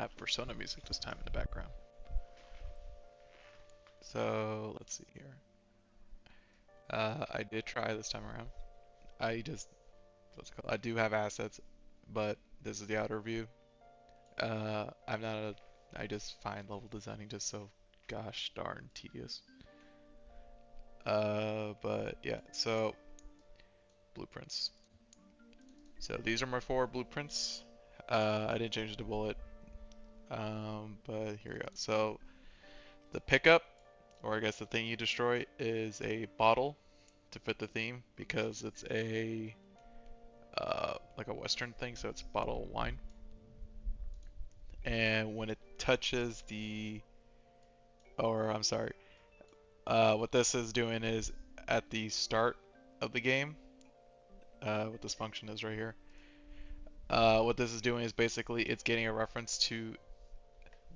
have Persona music this time in the background. So let's see here. I did try this time around. I just what's it called? I do have assets, but this is the outer view. I'm not a. I just find level designing just so gosh darn tedious. But yeah. So blueprints. So these are my four blueprints. I didn't change the bullet. But here we go. So the pickup, or I guess the thing you destroy, is a bottle to fit the theme because it's a like a Western thing, so it's a bottle of wine. And when it touches the, or I'm sorry, what this is doing is at the start of the game, what this function is right here. What this is doing is basically it's getting a reference to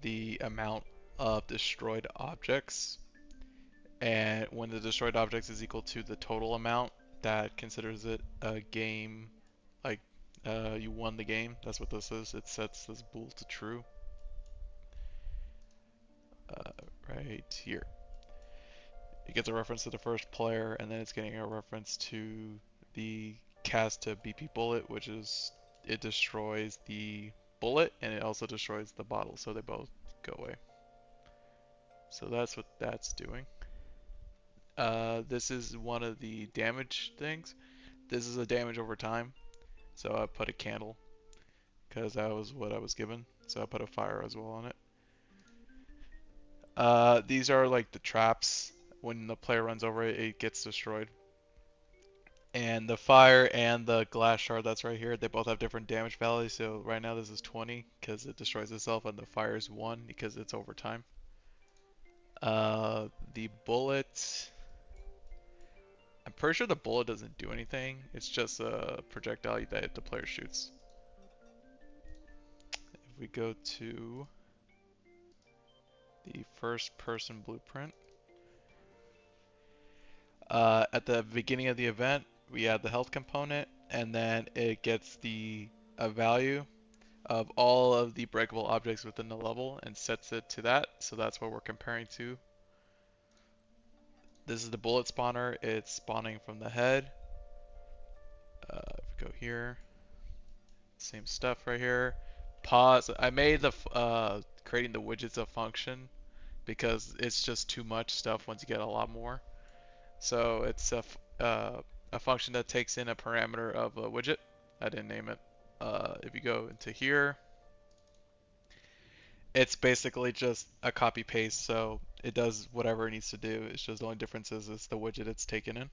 the amount of destroyed objects, and when the destroyed objects is equal to the total amount, that considers it a game, like you won the game. That's what this is. It sets this bool to true. Right here. It gets a reference to the first player, and then it's getting a reference to the cast to BP bullet, which is it destroys the bullet and it also destroys the bottle, so they both go away. So that's what that's doing. This is one of the damage things. This is a damage over time, so I put a candle because that was what I was given. So I put a fire as well on it. These are like the traps. When the player runs over it, it gets destroyed. And the fire and the glass shard that's right here, they both have different damage values. So right now this is 20 because it destroys itself, and the fire is 1 because it's over time. The bullet, I'm pretty sure the bullet doesn't do anything. It's just a projectile that the player shoots. If we go to the first person blueprint, at the beginning of the event, we add the health component, and then it gets a value of all of the breakable objects within the level and sets it to that. So that's what we're comparing to. This is the bullet spawner. It's spawning from the head. If we go here, same stuff right here. Pause. I made the creating the widgets a function because it's just too much stuff once you get a lot more. So it's a function that takes in a parameter of a widget. I didn't name it. If you go into here, it's basically just a copy paste, so it does whatever it needs to do. It's just the only difference is the widget it's taken in.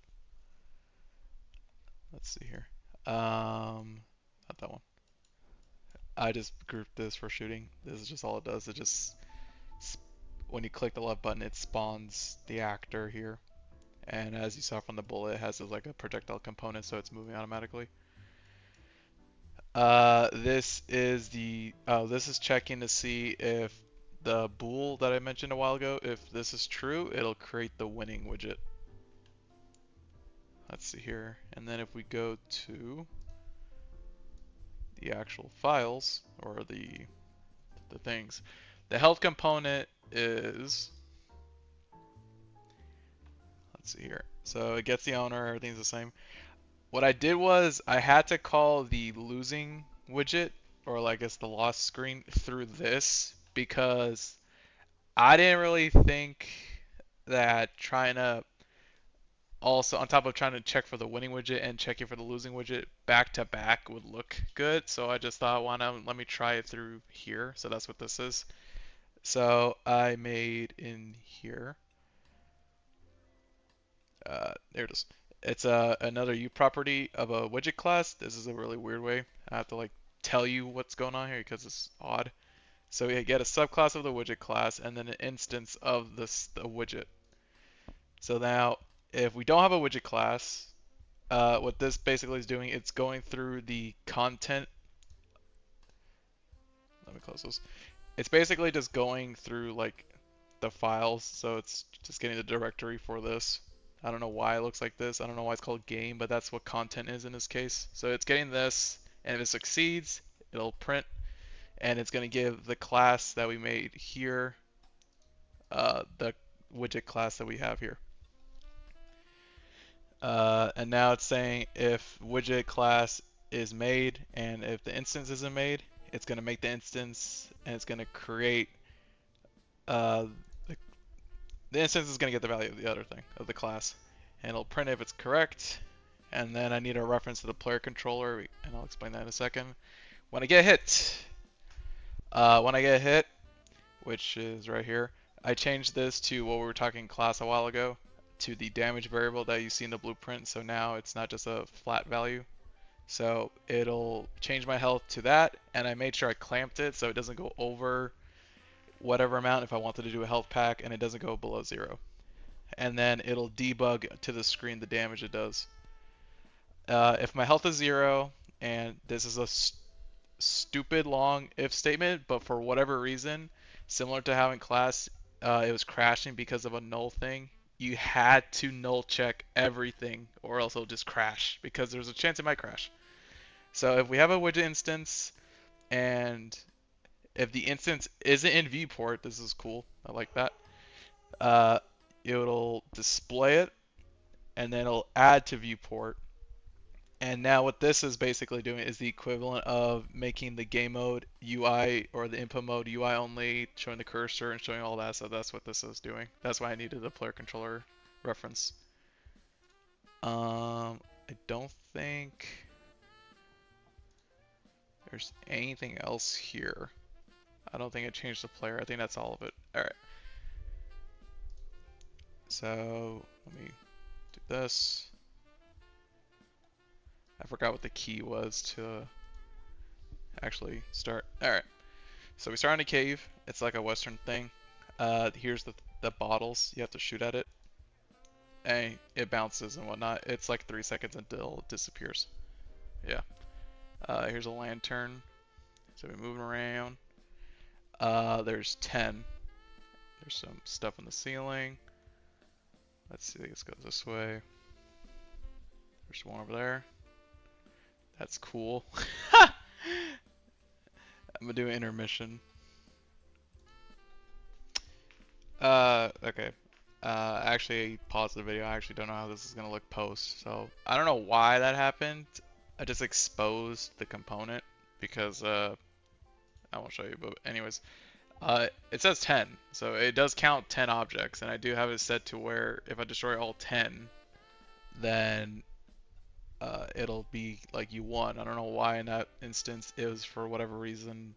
Let's see here. Not that one. I just grouped this for shooting. This is just all it does. It just, when you click the left button, it spawns the actor here. And as you saw from the bullet, it has like a projectile component, so it's moving automatically. This is this is checking to see if the bool that I mentioned a while ago, if this is true, it'll create the winning widget. Let's see here. And then if we go to the actual files, or the things, the health component is, let's see here. So it gets the owner, everything's the same. What I did was I had to call the losing widget, or like I guess the loss screen, through this because I didn't really think that trying to also, on top of trying to check for the winning widget and checking for the losing widget back to back would look good. So I just thought, why not let me try it through here. So that's what this is. So I made in here, there it is. It's another U property of a widget class. This is a really weird way. I have to like tell you what's going on here because it's odd. So we get a subclass of the widget class and then an instance of the widget. So now, if we don't have a widget class, what this basically is doing, it's going through the content. Let me close this. It's basically just going through like the files, so it's just getting the directory for this. I don't know why it looks like this. I don't know why it's called game, but that's what content is in this case. So it's getting this, and if it succeeds, it'll print, and it's going to give the class that we made here the widget class that we have here. And now it's saying if widget class is made and if the instance isn't made, it's going to make the instance and it's going to create uh, the instance is going to get the value of the other thing of the class, and it'll print if it's correct. And then I need a reference to the player controller, and I'll explain that in a second. When I get hit, which is right here, I changed this to what we were talking class a while ago, to the damage variable that you see in the blueprint. So now it's not just a flat value. So it'll change my health to that, and I made sure I clamped it so it doesn't go over whatever amount if I wanted to do a health pack, and it doesn't go below 0. And then it'll debug to the screen the damage it does. If my health is 0, and this is a stupid long if statement, but for whatever reason, similar to how in class it was crashing because of a null thing, you had to null check everything or else it'll just crash because there's a chance it might crash. So if we have a widget instance and if the instance isn't in viewport, this is cool, I like that, it'll display it and then it'll add to viewport. And now what this is basically doing is the equivalent of making the game mode UI or the input mode UI only, showing the cursor and showing all that. So that's what this is doing. That's why I needed the player controller reference. I don't think there's anything else here. I don't think it changed the player. I think that's all of it. All right. So let me do this. I forgot what the key was to actually start. Alright, so we start in a cave. It's like a western thing. Here's the bottles. You have to shoot at it. And it bounces and whatnot. It's like 3 seconds until it disappears. Yeah. Here's a lantern. So we're moving around. There's 10. There's some stuff in the ceiling. Let's see, let's go this way. There's one over there. That's cool. I'm gonna do an intermission. Okay. Actually, pause the video. I actually don't know how this is gonna look post. So I don't know why that happened. I just exposed the component because I won't show you. But anyways, it says 10, so it does count 10 objects, and I do have it set to where if I destroy all 10, then it'll be like you won. I don't know why in that instance it was for whatever reason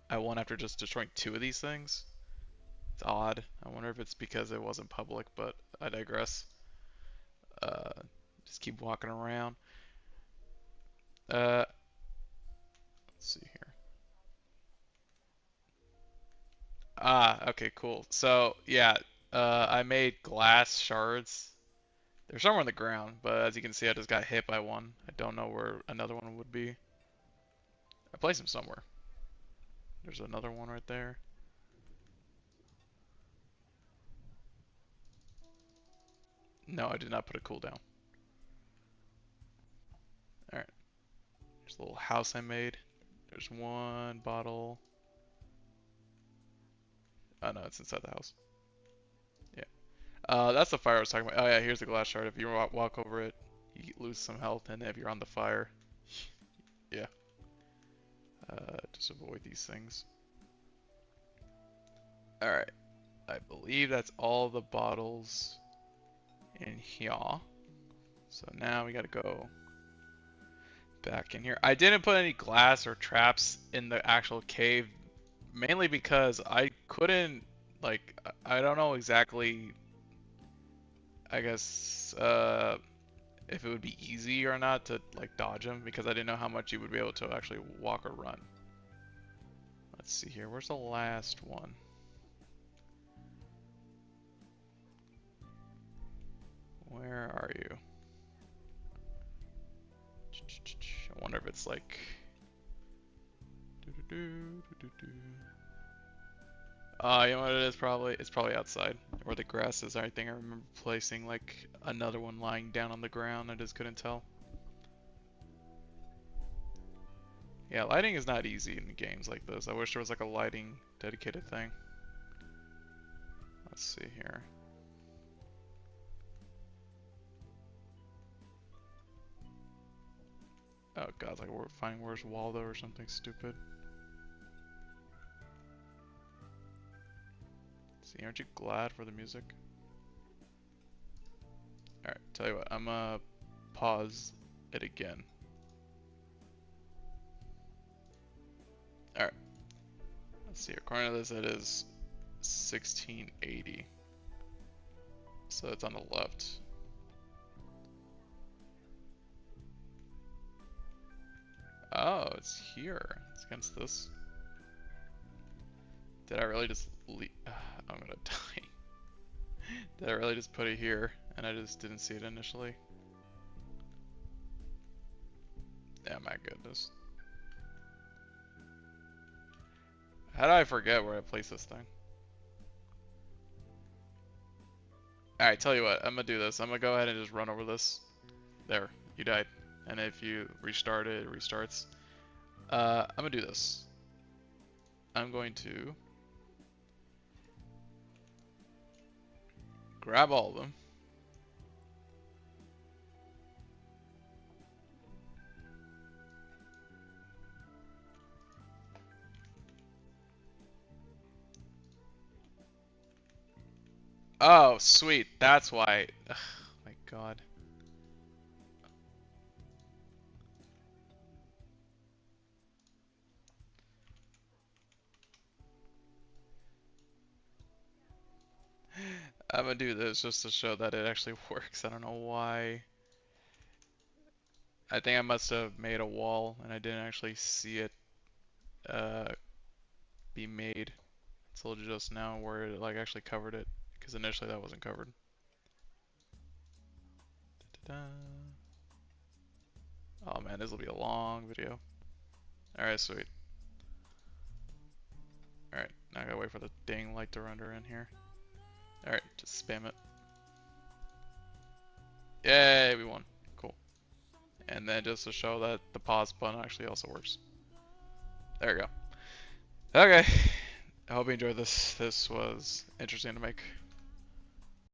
I won after just destroying 2 of these things. It's odd. I wonder if it's because it wasn't public, but I digress. Just keep walking around. Let's see here. Okay, cool. So yeah, I made glass shards. They're somewhere on the ground, but as you can see, I just got hit by one. I don't know where another one would be. I placed them somewhere. There's another one right there. No, I did not put a cooldown. Alright. There's a little house I made. There's one bottle. Oh no, it's inside the house. Yeah. That's the fire I was talking about. Oh yeah, here's the glass shard. If you walk over it, you lose some health, and if you're on the fire, yeah. Just avoid these things. Alright. I believe that's all the bottles in here. So now we gotta go back in here. I didn't put any glass or traps in the actual cave, mainly because I couldn't, like, I don't know exactly, I guess, if it would be easy or not to, like, dodge them, because I didn't know how much you would be able to actually walk or run. Let's see here, where's the last one? Where are you? I wonder if it's like... you know what it is probably? It's probably outside, where the grass is. I think I remember placing like another one lying down on the ground. I just couldn't tell. Yeah, lighting is not easy in games like this. I wish there was like a lighting dedicated thing. Let's see here. Oh god, like we're finding where's Waldo or something stupid. See, aren't you glad for the music? Alright, tell you what, I'm gonna pause it again. Alright, let's see, according to this it is 1680. So it's on the left. Oh, it's here. It's against this. Did I really just leave? I'm gonna die. Did I really just put it here and I just didn't see it initially? Yeah, my goodness. How did I forget where I placed this thing? Alright, tell you what, I'm gonna do this. I'm gonna go ahead and just run over this. There, you died. And if you restart it, it restarts. I'm gonna do this. I'm going to grab all of them. Oh, sweet. That's why. Ugh, my god. I'm gonna do this just to show that it actually works. I don't know why. I think I must have made a wall and I didn't actually see it uh, be made until just now where it like actually covered it. Because initially that wasn't covered. Da-da-da. Oh man, this will be a long video. Alright, sweet. Alright, now I gotta wait for the dang light to render in here. Alright, just spam it. Yay, we won. Cool. And then just to show that the pause button actually also works. There we go. Okay. I hope you enjoyed this. This was interesting to make.